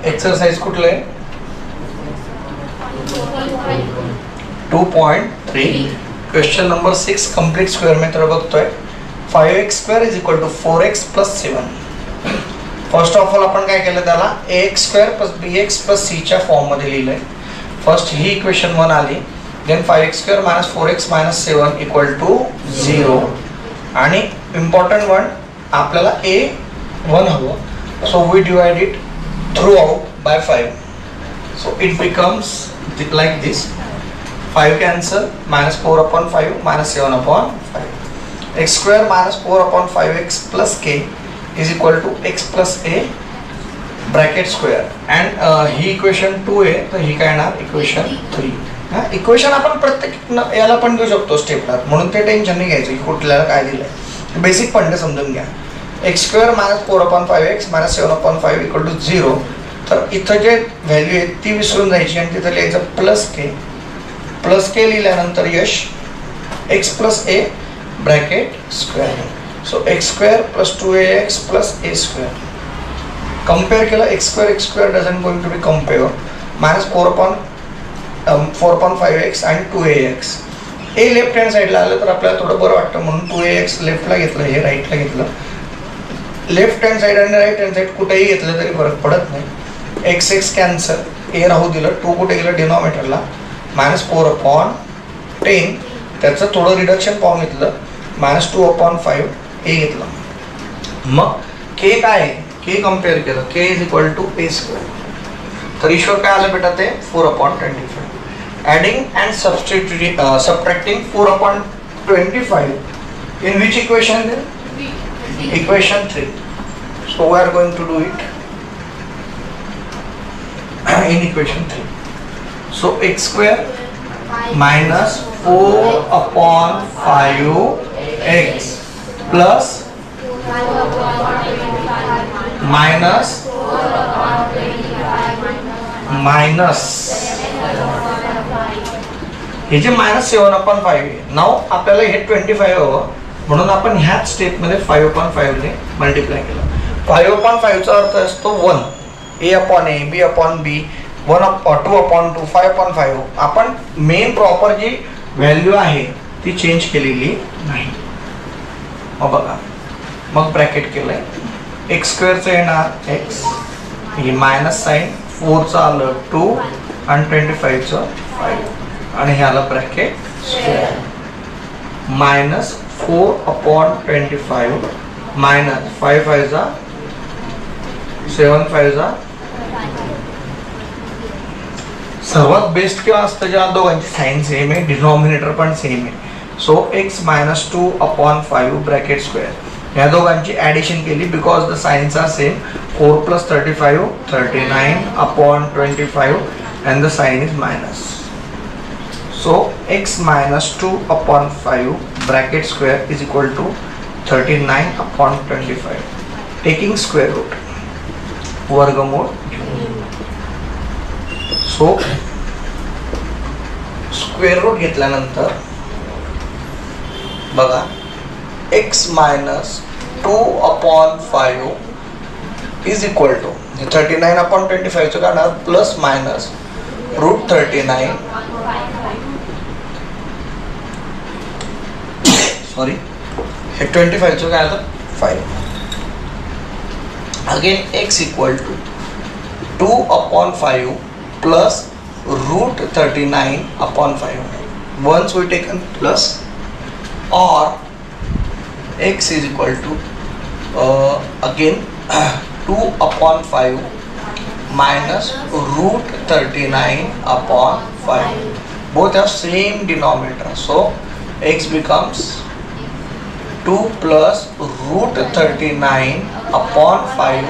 Exercise कुठलं आहे 2.3 question number 6 complete square method बघतोय 5x² = 4x + 7. First of all आपण काय केलं त्याला ax² + bx + c च्या फॉर्म मध्ये लिहिलंय. फर्स्ट ही इक्वेशन 1 आली, देन 5x² - 4x - 7 = 0 आणि इम्पॉर्टंट वन आपल्याला a1 हवं. So we divide it throughout by 5. So it becomes like this. 5 cancel, -4/5 - 7/5. x² - 4/5x + k = x + a bracket square. And he equation 2 आहे, तर ही काय येणार equation 3. Equation आपण प्रत्येक याला पण घेऊ शकतो स्टेपला, म्हणून ते टेन्शन नाही घ्यायचं की कुठल्याला काय दिलंय. बेसिक पॉईंट समजून घ्या. x² - 4/5x - 7/5 = 0. तर इथं जे व्हॅल्यू आहे ती विसरून जायची आणि तिथं लिहायचं प्लस के लिहिल्यानंतर यश x + a bracket square. So x² + 2ax + a². Compare केलं x² doesn't going to be compare. -4/5x आणि 2ax. a लेफ्ट हँड साईडला आलं तर आपल्याला थोडं बरं वाटतं, म्हणून 2ax लेफ्टला घेतलं, हे राईटला घेतलं. लेफ्ट हँड साईड आणि राईट हँड साईड कुठेही घेतलं तरी फरक पडत नाही. x कॅन्सल, a राहू दिलं, 2 कुठे गेलं डिनॉमिनेटरला, -4/10. त्याचं थोडं रिडक्शन फॉर्म घेतलं, -2/5 a घेतलं. मग k काय आहे, k कम्पेअर केलं, k = a². तर ईश्वर काय आलं बेटा ते 4/25. Adding and subtracting 4/25 in which equation? Equation 3. So we are going to do it in equation 3. So x² - 4/5x plus minus हे जे -7/5 आहे. नाव आपल्याला हे 25 हवं, म्हणून आपण ह्याच स्टेपमध्ये 5/5 ने मल्टिप्लाय केलं. 5/5 चा अर्थ असतो 1. a/a, b/b, 2/2, 5/5. आपण मेन प्रॉपर जी व्हॅल्यू आहे ती चेंज केलेली नाही. मग बघा, मग ब्रॅकेट केलंय. x² चं येणार x, हे मायनस साईन, 4 चं आलं 2 आणि 25 चं 5 आणि हे आलं ब्रॅकेट स्क्वेअर. -4/25 मायनस 5/5 चा 7/5 चा. सर्वात बेस्ट किंवा असतं जेव्हा दोघांची साईन सेम आहे, डिनॉमिनेटर पण सेम आहे. So x - 2/5 bracket square. या दोघांची ॲडिशन केली because the signs are same. 4 + 35 39/25 and the sign is minus. So x - 2/5 bracket square = 39/25. Taking square root, वर्गमूळ. सो स्क्वेअर रूट घेतल्यानंतर बघा x - 2/5 = 39/25 चं करणार प्लस मायनस √39. सॉरी, हे 25 चं काय आलं 5. Again x = 2/5 plus √39/5. Once we taken plus, or x = again 2/5 minus √39/5. Both have same denominator, so x becomes 2 plus √39/5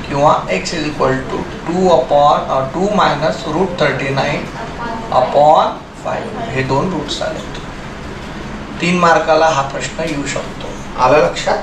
किंवा x = 2 minus √39/5. हे दोन रूट्स आहेत. 3 मार्काला हा प्रश्न येऊ शकतो. आलं लक्षात?